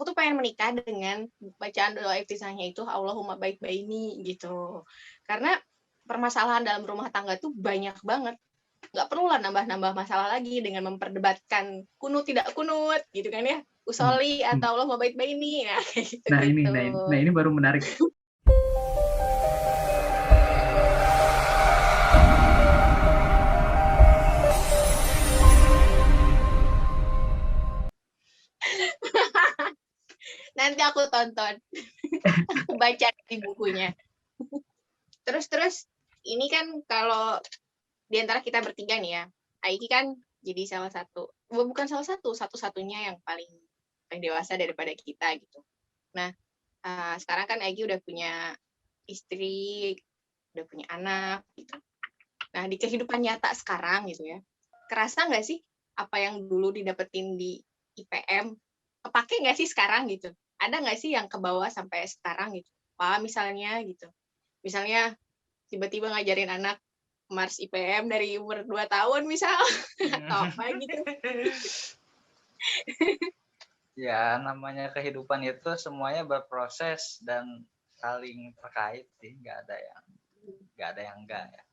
aku tuh pengen menikah dengan bacaan doa iftisahnya itu Allahumma baik baini gitu. Karena permasalahan dalam rumah tangga tuh banyak banget. Nggak perlu lah nambah-nambah masalah lagi dengan memperdebatkan kunut tidak kunut gitu kan ya. Hmm, Usoli hmm. atau Allahumma baik baini. Nah, kayak Nah ini, gitu-gitu. nah ini baru menarik. Nanti aku tonton. Aku baca di bukunya. Terus ini kan kalau di antara kita bertiga nih ya, Aiki kan jadi salah satu, bukan salah satu, satu-satunya yang paling dewasa daripada kita gitu. Nah, sekarang kan Aiki udah punya istri, udah punya anak gitu. Nah, di kehidupan nyata sekarang gitu ya, kerasa nggak sih apa yang dulu didapetin di IPM, kepake nggak sih sekarang gitu? Ada nggak sih yang kebawa sampai sekarang gitu? Apa misalnya gitu? Misalnya tiba-tiba ngajarin anak Mars IPM dari umur 2 tahun misal, atau apa gitu. Ya, namanya kehidupan itu semuanya berproses dan saling terkait sih, nggak ada yang enggak ya.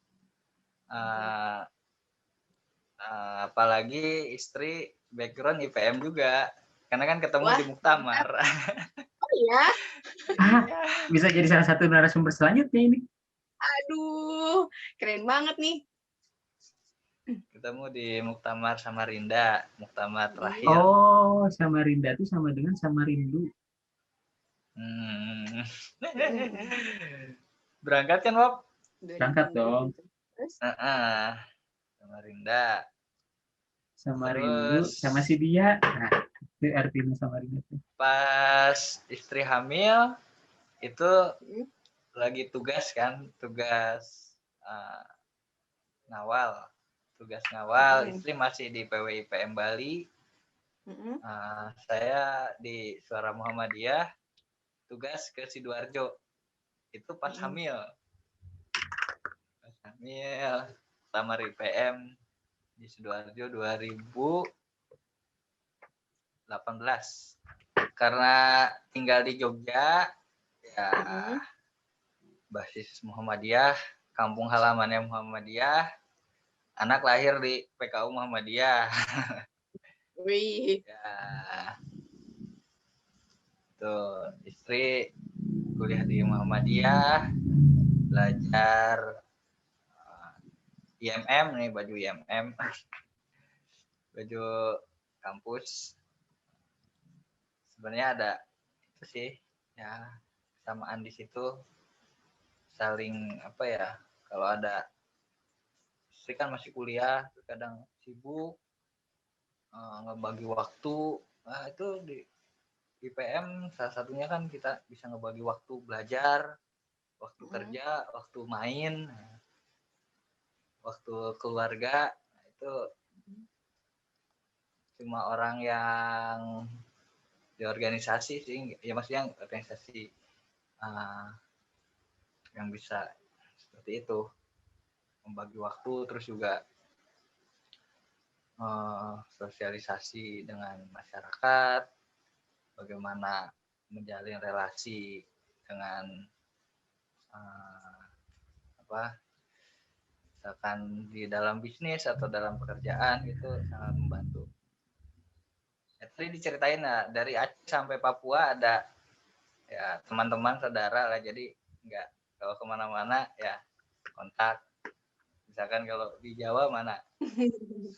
Apalagi istri background IPM juga, karena kan ketemu Wah, di Muktamar. oh iya? Iya. Bisa jadi salah satu narasumber selanjutnya ini. Aduh, keren banget nih. Ketemu di Muktamar Samarinda, Muktamar terakhir. Oh, Samarinda itu sama dengan Samarindu. Berangkat kan, Wap? Berangkat dong. Terus? Samarinda. Samarindu Terus sama si dia. Nah, itu artinya Samarinda tuh. pas istri hamil itu lagi tugas kan, tugas ngawal. Istri masih di PWIPM Bali. Saya di Suara Muhammadiyah, tugas ke Sidoarjo. Itu pas hamil. Tamar IPM di Sidoarjo 2018. Karena tinggal di Jogja, ya basis Muhammadiyah, kampung halamannya Muhammadiyah, anak lahir di PKU Muhammadiyah. Wih. Ya, tuh istri kuliah di Muhammadiyah, belajar IMM nih, baju IMM, baju kampus. Sebenarnya ada itu sih, ya kesamaan di situ, saling apa ya, kalau ada istri kan masih kuliah, kadang sibuk, ngebagi waktu. Nah itu di IPM salah satunya kan kita bisa ngebagi waktu belajar, waktu kerja, waktu main, waktu keluarga. Nah, itu cuma orang yang di organisasi sih, ya maksudnya organisasi yang bisa seperti itu, membagi waktu, terus juga sosialisasi dengan masyarakat, bagaimana menjalin relasi dengan misalkan di dalam bisnis atau dalam pekerjaan, itu sangat membantu. Ya, tadi diceritain lah, dari Aceh sampai Papua ada ya teman-teman saudara lah, jadi nggak, kalau kemana-mana ya kontak. Misalkan kalau di Jawa mana,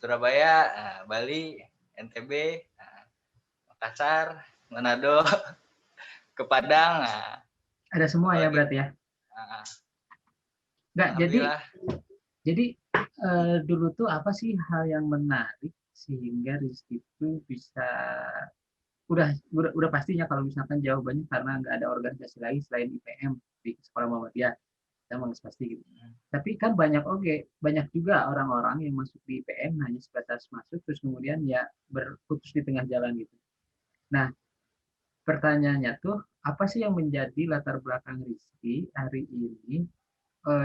Surabaya, Bali, NTB, Makassar, Manado, ke Padang. Ada semua ya berarti ya? Nggak, jadi dulu tuh apa sih hal yang menarik sehingga Rizky itu bisa, udah pastinya kalau misalkan jawabannya karena nggak ada organisasi lain selain IPM di sekolah Muhammadiyah, emang pasti gitu. Tapi kan banyak juga orang-orang yang masuk di IPM hanya sebatas masuk terus kemudian ya berputus di tengah jalan gitu. Nah, pertanyaannya tuh apa sih yang menjadi latar belakang Rizky hari ini,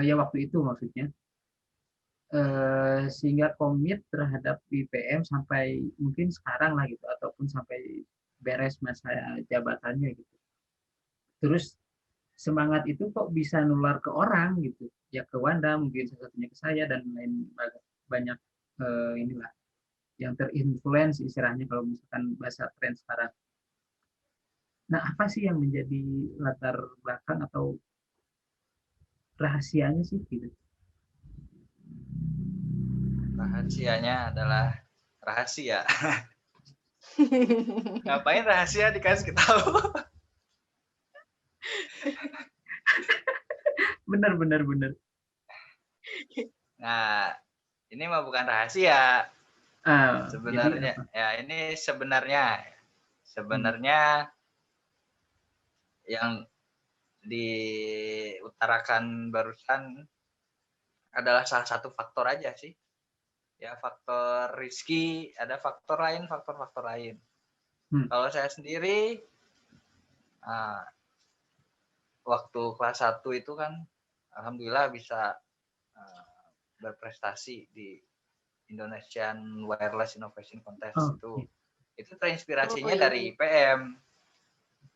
ya waktu itu maksudnya, sehingga komit terhadap IPM sampai mungkin sekarang lah gitu, ataupun sampai beres masa jabatannya gitu. Terus semangat itu kok bisa nular ke orang gitu, ya ke Wanda mungkin salah satunya ke saya dan lain banyak inilah yang terinfluence istilahnya kalau misalkan bahasa tren sekarang. Nah, apa sih yang menjadi latar belakang atau rahasianya sih gitu? Rahasianya adalah rahasia. Ngapain rahasia dikasih tahu? Benar. Nah, ini mah bukan rahasia. Jadi Sebenarnya apa? ya ini sebenarnya yang diutarakan barusan adalah salah satu faktor aja sih. Ya faktor rezeki, ada faktor-faktor lain. Kalau saya sendiri waktu kelas 1 itu kan alhamdulillah bisa berprestasi di Indonesian Wireless Innovation Contest itu terinspirasinya dari IPM.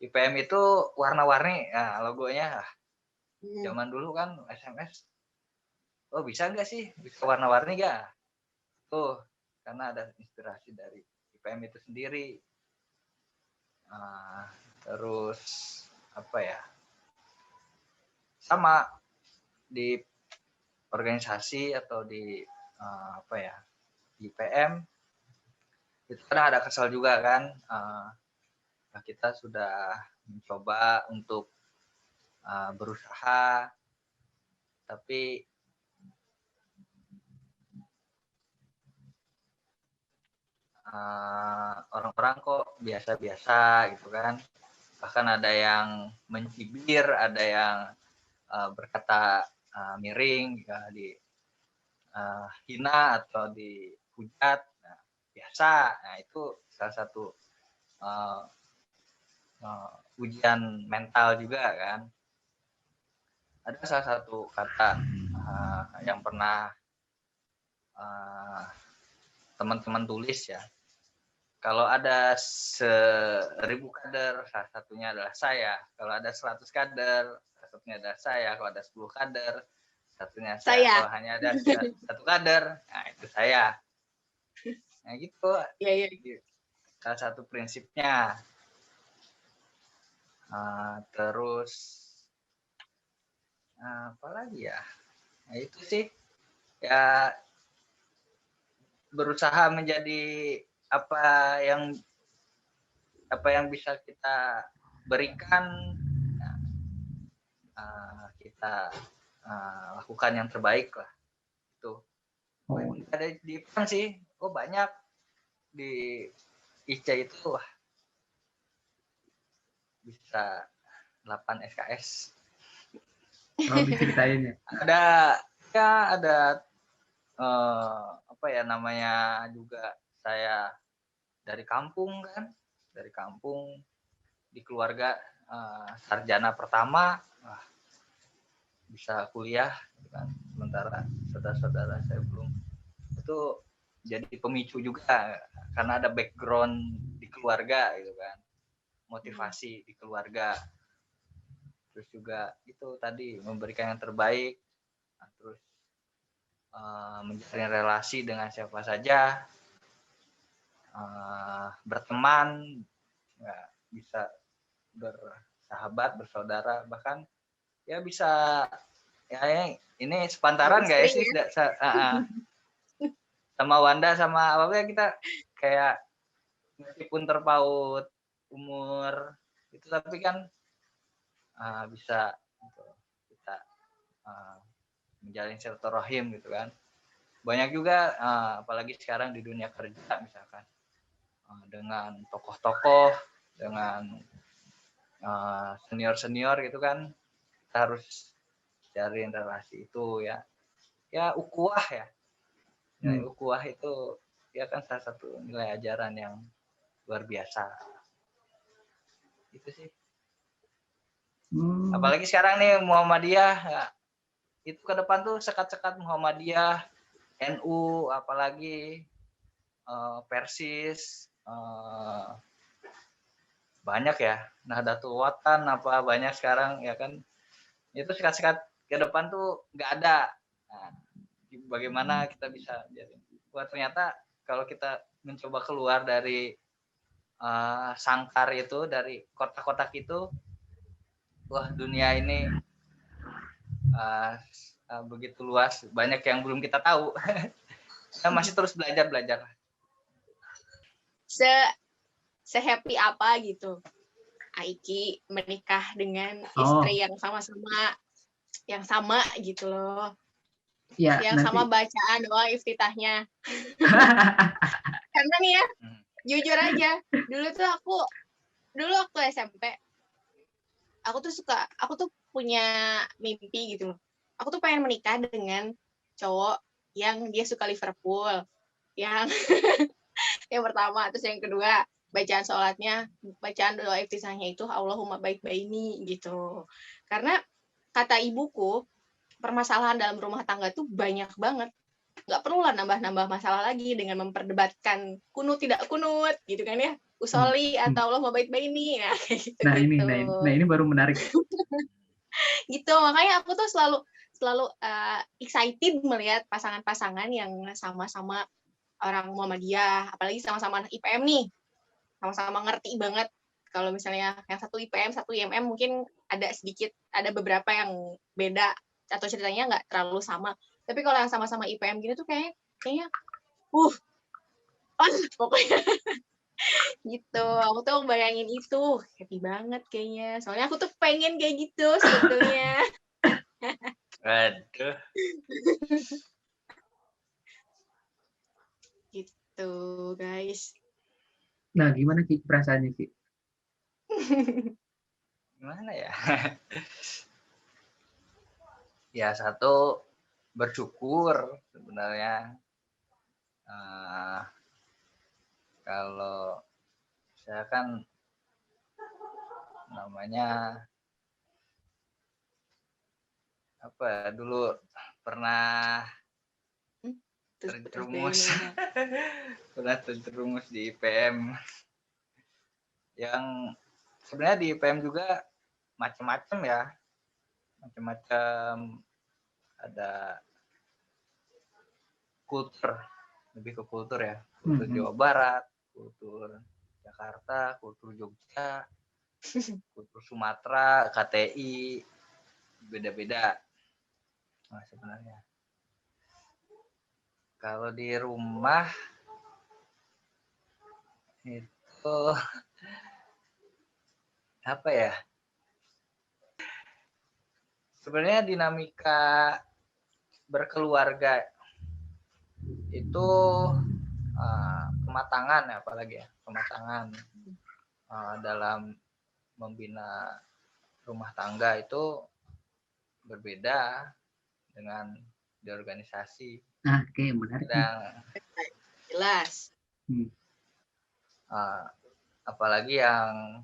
IPM itu warna-warni, nah, logonya zaman dulu kan SMS, oh bisa nggak sih bisa warna-warni nggak? Tuh karena ada inspirasi dari IPM itu sendiri. Terus apa ya? Sama di organisasi atau di apa ya? Di IPM itu kan ada kesal juga kan. Kita sudah mencoba untuk berusaha, tapi orang-orang kok biasa-biasa gitu kan. Bahkan ada yang mencibir, ada yang berkata miring, ya, hina atau dihujat. Nah, biasa. Nah, itu salah satu ujian mental juga kan. Ada salah satu kata yang pernah teman-teman tulis ya. Kalau ada 1000 kader, salah satunya adalah saya. Kalau ada 100 kader, salah satunya adalah saya. Kalau ada 10 kader, satunya saya. Kalau hanya ada 1 kader, nah itu saya. Nah gitu. Iya. Salah satu prinsipnya. Terus apa lagi ya? Nah itu sih ya berusaha menjadi apa yang bisa kita berikan, kita lakukan yang terbaik lah itu. Ada di depan sih, banyak di IC itu bisa 8 SKS. Kalau diceritain ya. Ada apa ya namanya juga, saya dari kampung di keluarga sarjana pertama bisa kuliah kan, sementara saudara-saudara saya belum. Itu jadi pemicu juga karena ada background di keluarga gitu kan, motivasi di keluarga. Terus juga itu tadi memberikan yang terbaik, terus menjalin relasi dengan siapa saja, berteman, ya, bisa bersahabat, bersaudara, bahkan ya bisa ya ini sepantaran guys sih sama Wanda sama apa ya, kita kayak meskipun terpaut umur itu tapi kan bisa kita menjalin silaturahim gitu kan. Banyak juga apalagi sekarang di dunia kerja misalkan dengan tokoh-tokoh, dengan senior-senior gitu kan, kita harus jalin relasi itu ya ukhuwah ya. Ukhuwah itu ya kan salah satu nilai ajaran yang luar biasa. Itu sih. Apalagi sekarang nih Muhammadiyah ya, itu ke depan tuh sekat-sekat Muhammadiyah, NU, apalagi Persis, banyak ya, Nahdlatul Watan apa banyak sekarang ya kan, itu sekat-sekat ke depan tuh nggak ada. Nah, bagaimana kita bisa jadi, wah ternyata kalau kita mencoba keluar dari sangkar itu, dari kotak-kotak itu, wah dunia ini begitu luas, banyak yang belum kita tahu. Kita masih terus belajar. Se-happy apa gitu Aiki menikah dengan istri yang sama gitu loh. Ya, yang nanti. sama bacaan doa iftitahnya. Karena nih ya, jujur aja, dulu waktu SMP, aku tuh punya mimpi gitu loh. Aku tuh pengen menikah dengan cowok yang dia suka Liverpool. Yang yang pertama, terus yang kedua, bacaan doa iftitahnya itu Allahumma baik baini gitu. Karena kata ibuku, permasalahan dalam rumah tangga tuh banyak banget. Nggak perlu lah nambah-nambah masalah lagi dengan memperdebatkan kunut tidak kunut gitu kan ya. Usoli atau Allahumma baik baini. Nah, gitu. Ini baru menarik. Gitu, makanya aku tuh selalu excited melihat pasangan-pasangan yang sama-sama orang Muhammadiyah, apalagi sama-sama anak IPM nih. Sama-sama ngerti banget. Kalau misalnya yang satu IPM, satu IMM mungkin ada beberapa yang beda atau ceritanya nggak terlalu sama. Tapi kalau yang sama-sama IPM gini tuh kayaknya pokoknya gitu. Aku tuh bayangin itu happy banget kayaknya. Soalnya aku tuh pengen kayak gitu sebetulnya. Aduh. Gitu guys. Nah, gimana Ki perasaannya Ki? Gimana ya? Ya satu, bersyukur sebenarnya. Kalau saya kan namanya dulu pernah terjerumus di IPM yang sebenarnya di IPM juga macam-macam ya, ada kultur, lebih ke kultur ya, kultur Jawa Barat, kultur Jakarta, kultur Jogja, kultur Sumatera, KTI, beda-beda. Nah, sebenarnya kalau di rumah itu apa ya? Sebenarnya dinamika berkeluarga itu kematangan ya, apalagi ya kematangan dalam membina rumah tangga itu berbeda dengan di organisasi. Nah, oke, menarik. Jelas. Apalagi yang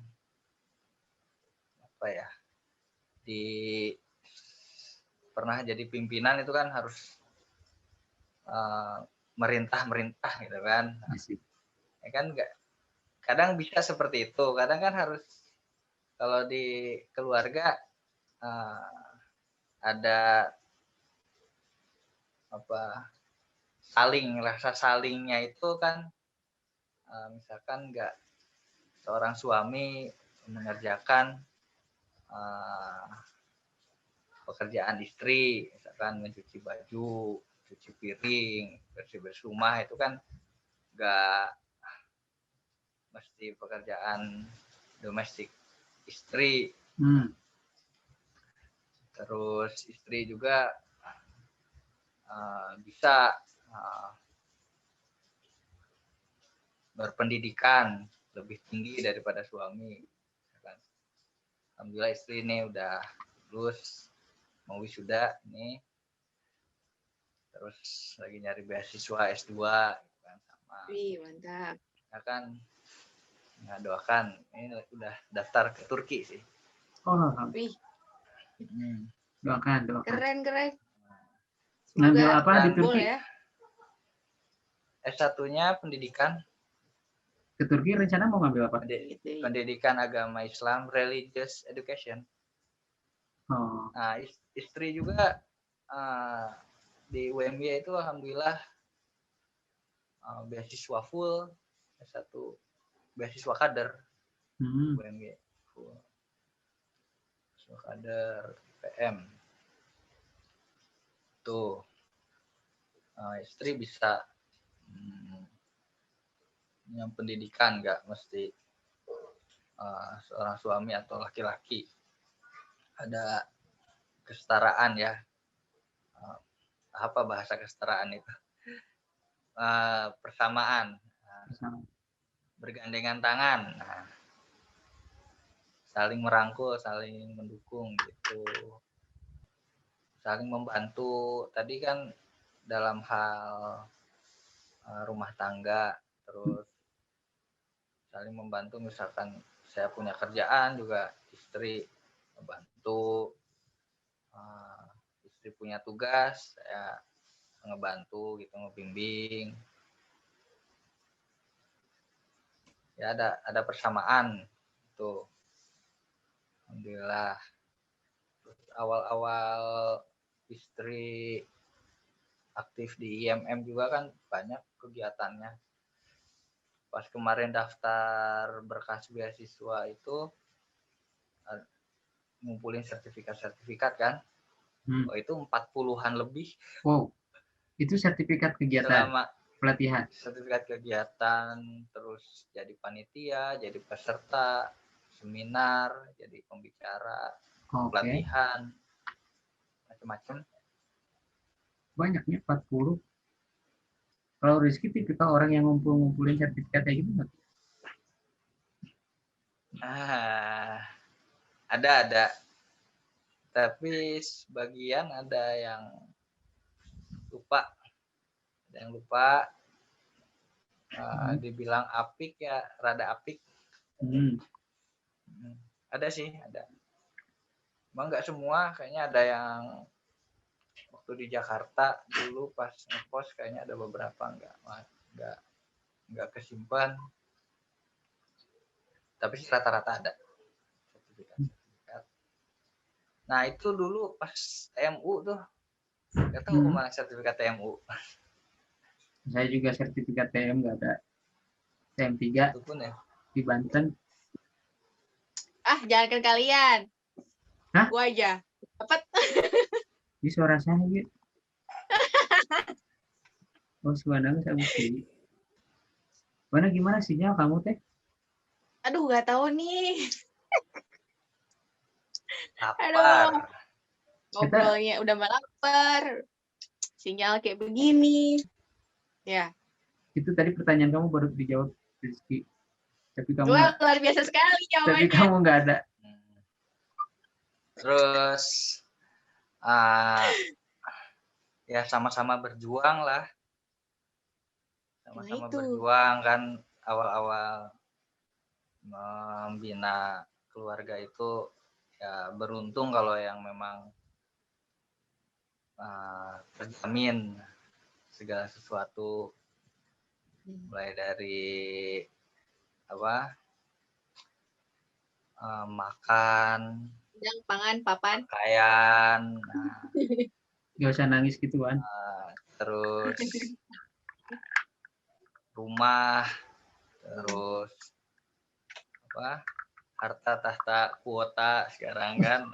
pernah jadi pimpinan itu kan harus merintah gitu kan. Ya kan kadang bisa seperti itu, kadang kan harus, kalau di keluarga ada rasa salingnya itu kan, misalkan nggak seorang suami mengerjakan pekerjaan istri, misalkan mencuci baju, cuci piring, bersih rumah, itu kan nggak mesti pekerjaan domestik istri. Terus istri juga bisa berpendidikan lebih tinggi daripada suami. Alhamdulillah istri ini udah lulus, mau wisuda nih, terus lagi nyari beasiswa S2 kan, sama. Wih, mantap. Ya kan, doakan, ini udah daftar ke Turki sih. Wih. Doakan. Keren. Ngambil apa di Turki? Ya. S1-nya pendidikan. Ke Turki rencana mau ngambil apa? Gitu. Pendidikan agama Islam, religious education. Oh, Nah, istri juga di UMY itu alhamdulillah beasiswa full, satu beasiswa kader UMY full, beasiswa kader PM tuh. Istri bisa yang pendidikan, nggak mesti seorang suami atau laki-laki, ada kesetaraan ya. Apa bahasa kesetaraan itu? Persamaan, bergandengan tangan, saling merangkul, saling mendukung gitu, saling membantu. Tadi kan dalam hal rumah tangga, terus saling membantu, misalkan saya punya kerjaan juga istri membantu, istri punya tugas saya ngebantu gitu, ngebimbing ya, ada persamaan tuh alhamdulillah. Terus awal-awal istri aktif di IMM juga kan banyak kegiatannya. Pas kemarin daftar berkas beasiswa itu ngumpulin sertifikat kan. Oh, itu 40-an lebih. Wow, itu sertifikat kegiatan Selama pelatihan. Sertifikat kegiatan, terus jadi panitia, jadi peserta seminar, jadi pembicara, pelatihan, macam-macam. Banyaknya 40. Kalau Rizky tipikal orang yang ngumpulin sertifikat kayak gitu nggak? Ada. Tapi sebagian ada yang lupa. Dibilang apik ya, rada apik. Ada sih, ada. Emang nggak semua, kayaknya ada yang waktu di Jakarta dulu pas ngepost kayaknya ada beberapa nggak kesimpan. Tapi rata-rata ada sertifikat. Nah itu dulu pas TMU tuh, nggak tahu kemana sertifikat TMU. Saya juga sertifikat TM nggak ada. TM3 itu pun ya di Banten. Jangan ke kalian. Hah? Gua aja dapat. Di suara saya gitu. Oh, suaranya saya mesti. Mana gimana sinyal kamu teh? Aduh, nggak tahu nih. lapar. Aduh, ngobrolnya udah lapar. Sinyal kayak begini. Ya. Itu tadi pertanyaan kamu baru dijawab Rizky. Tapi kamu luar biasa sekali jawabannya. Tapi kamu nggak ada. Terus ya sama-sama berjuang lah. Sama-sama berjuang kan, awal-awal membina keluarga itu ya beruntung kalau yang memang terjamin segala sesuatu, mulai dari makan, pangan, papan, pakaian, Gak usah nangis gitu kan. Terus rumah, terus harta tahta kuota sekarang kan.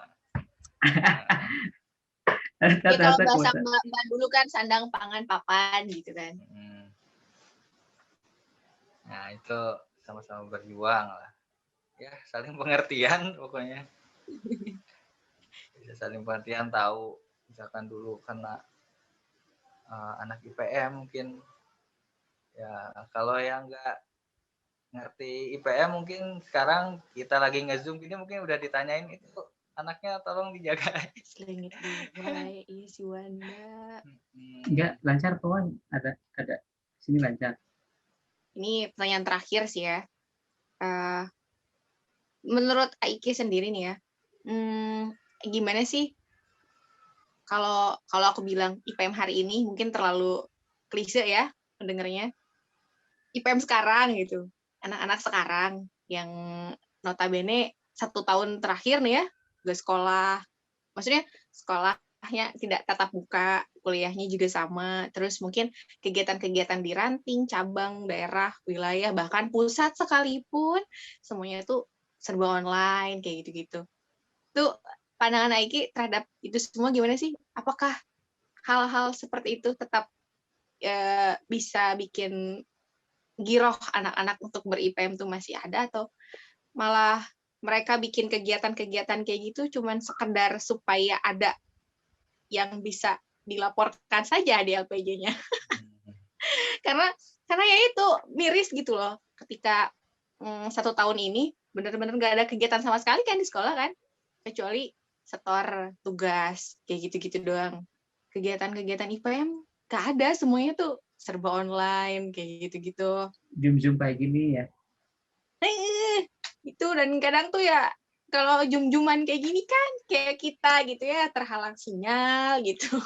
Ya, kalau bahasa Mbak dulu kan sandang pangan papan gitu kan. Nah itu sama-sama berjuang lah. Ya saling pengertian pokoknya. Saling pengertian, tahu misalkan dulu kena anak IPM mungkin ya, kalau yang nggak ngerti IPM mungkin sekarang kita lagi nge-zoom gini mungkin udah ditanyain itu anaknya tolong dijaga. Selingit diwai si Wanda. Enggak lancar kawan, ada sini lancar. Ini pertanyaan terakhir sih ya. Menurut Aiki sendiri nih ya, gimana sih kalau aku bilang IPM hari ini mungkin terlalu klise ya mendengarnya. IPM sekarang gitu. anak-anak sekarang yang notabene 1 tahun terakhir nih ya, udah sekolah, maksudnya sekolahnya tidak tatap muka, kuliahnya juga sama, terus mungkin kegiatan-kegiatan di ranting, cabang, daerah, wilayah, bahkan pusat sekalipun, semuanya tuh serba online, kayak gitu-gitu. Tuh pandangan Aiki terhadap itu semua gimana sih? Apakah hal-hal seperti itu tetap bisa bikin giroh anak-anak untuk ber-IPM tuh masih ada, atau malah mereka bikin kegiatan-kegiatan kayak gitu cuman sekedar supaya ada yang bisa dilaporkan saja di LPJ-nya? karena ya itu miris gitu loh ketika 1 tahun ini benar-benar nggak ada kegiatan sama sekali kan di sekolah kan, kecuali setor tugas kayak gitu-gitu doang. Kegiatan-kegiatan IPM nggak ada, semuanya tuh serba online kayak gitu-gitu. Zoom kayak gini ya. Itu, dan kadang tuh ya kalau zoom-zooman kayak gini kan kayak kita gitu ya terhalang sinyal gitu.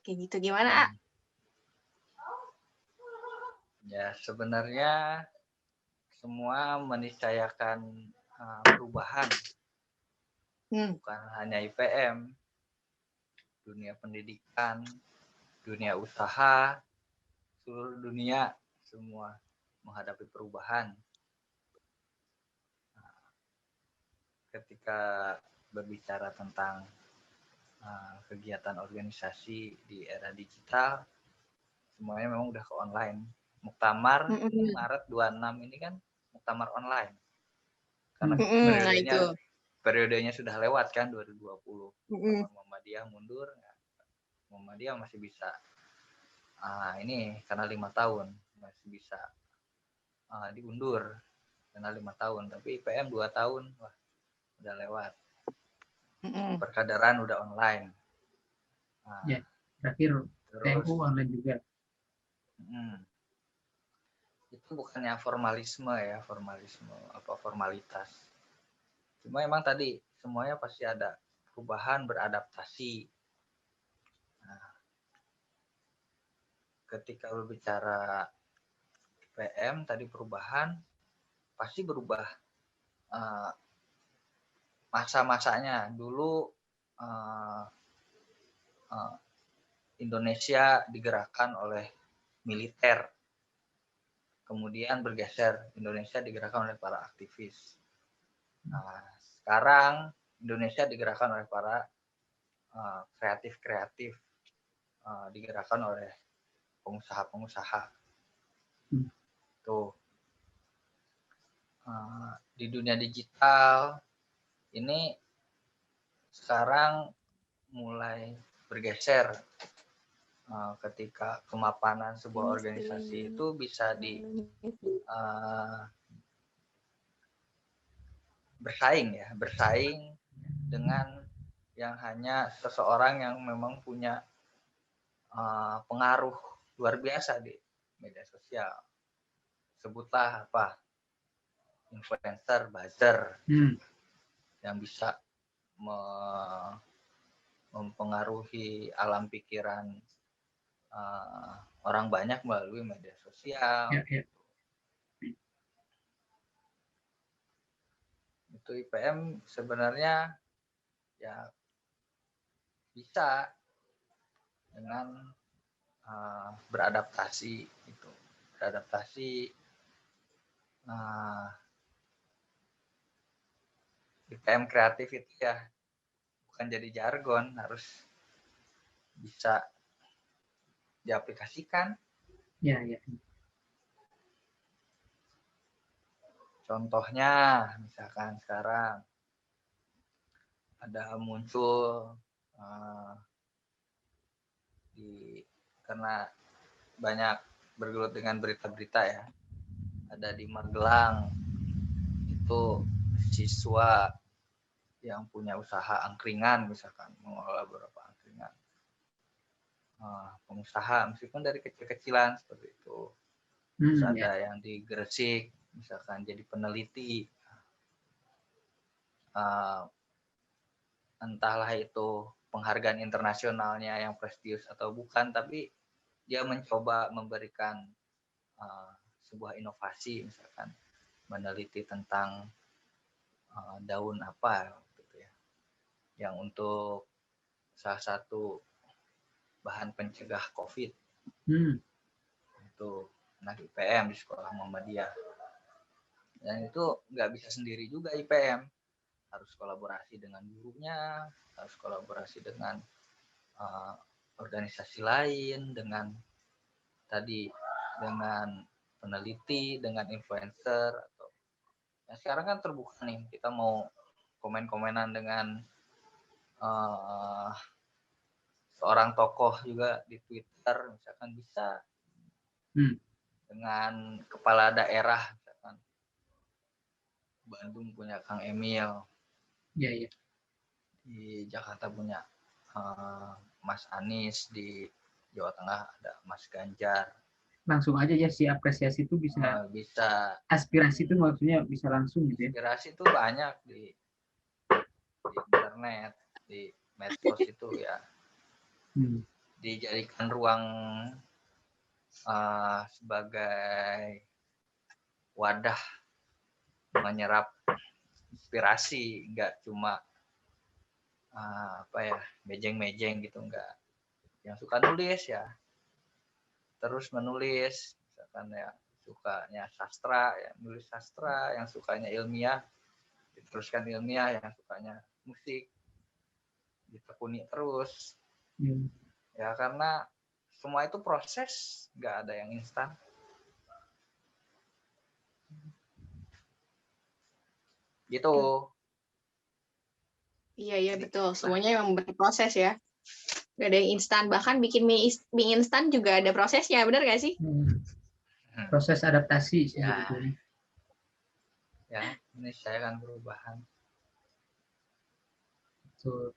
Kayak gitu gimana? Ya sebenarnya semua meniscayakan perubahan, bukan hanya IPM, dunia pendidikan, dunia usaha, seluruh dunia semua menghadapi perubahan. Ketika berbicara tentang kegiatan organisasi di era digital, semuanya memang udah ke online. Muktamar ini Maret 26 ini kan muktamar online. Karena periodenya sudah lewat kan 2020. Muhammadiyah mundur, Muhammadiyah masih bisa ini karena 5 tahun masih bisa diundur karena 5 tahun, tapi IPM 2 tahun wah udah lewat. Perkadaran udah online. Ya, terakhir TMU online juga. Itu bukannya formalisme ya, formalitas. Cuma emang tadi semuanya pasti ada perubahan, beradaptasi. Nah, ketika berbicara PM tadi perubahan, pasti berubah masa-masanya. Dulu Indonesia digerakkan oleh militer, kemudian bergeser Indonesia digerakkan oleh para aktivis. Nah, sekarang Indonesia digerakkan oleh para kreatif, digerakkan oleh pengusaha-pengusaha. Tuh. Di dunia digital ini sekarang mulai bergeser ketika kemapanan sebuah organisasi itu bisa bersaing dengan yang hanya seseorang yang memang punya pengaruh luar biasa di media sosial. Sebutlah apa? Influencer, buzzer, yang bisa mempengaruhi alam pikiran orang banyak melalui media sosial. Itu IPM sebenarnya ya bisa dengan beradaptasi itu. IPM kreatif itu ya bukan jadi jargon, harus bisa diaplikasikan. Ya. Contohnya misalkan sekarang ada muncul karena banyak bergelut dengan berita-berita ya. Ada di Magelang itu siswa yang punya usaha angkringan misalkan, mengelola beberapa angkringan. Pengusaha meskipun dari kecil-kecilan seperti itu. Terus ada yang di Gresik misalkan jadi peneliti. Entahlah itu penghargaan internasionalnya yang prestigius atau bukan, tapi dia mencoba memberikan sebuah inovasi, misalkan meneliti tentang daun apa gitu ya, yang untuk salah satu bahan pencegah COVID untuk anak IPM di sekolah Muhammadiyah. Dan itu nggak bisa sendiri juga IPM, harus kolaborasi dengan gurunya, harus kolaborasi dengan organisasi lain, dengan peneliti, dengan influencer, atau sekarang kan terbuka nih, kita mau komen-komenan dengan seorang tokoh juga di Twitter, misalkan bisa dengan kepala daerah, misalkan Bandung punya Kang Emil, di Jakarta punya Mas Anies, di Jawa Tengah ada Mas Ganjar. Langsung aja ya, si apresiasi itu bisa aspirasi itu maksudnya bisa langsung gitu ya. Aspirasi itu banyak di internet, di medsos itu ya. Dijadikan ruang sebagai wadah menyerap inspirasi, nggak cuma mejeng-mejeng gitu, enggak. Yang suka nulis ya terus menulis, misalkan ya sukanya sastra ya nulis sastra, yang sukanya ilmiah diteruskan ilmiah, yang sukanya musik ditekuni terus. Ya karena semua itu proses, nggak ada yang instan. Gitu. Iya betul, semuanya memang berproses ya. Gak ada yang instan, bahkan bikin mie instan juga ada prosesnya, benar gak sih? Proses adaptasi sih ya. Sebetulnya. Ya, ini saya kan perubahan. Betul.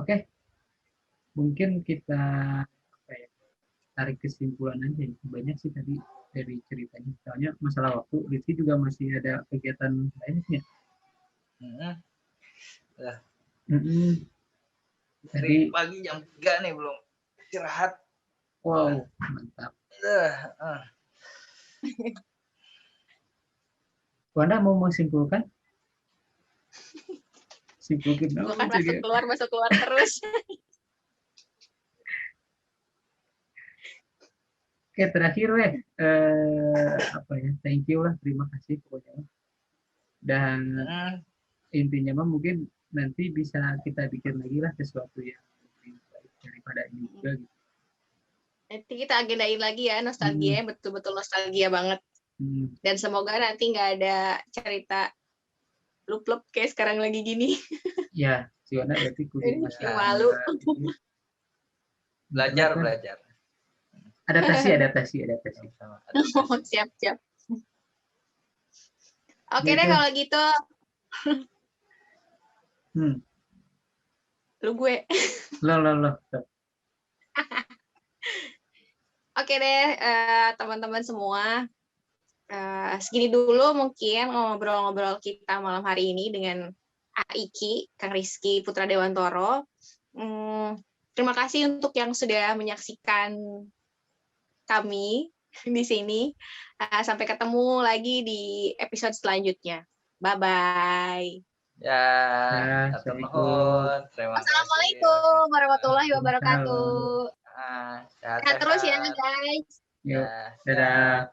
Oke. Mungkin kita tarik kesimpulan aja. Banyak sih tadi dari ceritanya. Soalnya masalah waktu, Rizky juga masih ada kegiatan lainnya. Dari pagi jam 3 nih belum istirahat. Wow, mantap. Wanda mau menyimpulkan? Simpulkan. Bukan masuk keluar terus. Oke, terakhir thank you lah, terima kasih pokoknya. Dan intinya mah mungkin nanti bisa kita bikin lagi lah sesuatu yang lebih baik daripada ini juga gitu. Nanti kita agendain lagi ya, nostalgia, betul-betul nostalgia banget. Dan semoga nanti nggak ada cerita lup-lup kayak sekarang lagi gini. Ya, Siwana berarti kudu malu. Belajar. Adaptasi. Siap. Oke deh kalau gitu. Lu gue. Lo. Oke deh teman-teman semua. Segini dulu mungkin ngobrol-ngobrol kita malam hari ini dengan Aiki, Kang Rizky Putra Dewantoro. Terima kasih untuk yang sudah menyaksikan kami di sini. Sampai ketemu lagi di episode selanjutnya. Bye-bye. Ya, Assalamualaikum warahmatullahi wabarakatuh. Sehat terus ya guys. Dadah.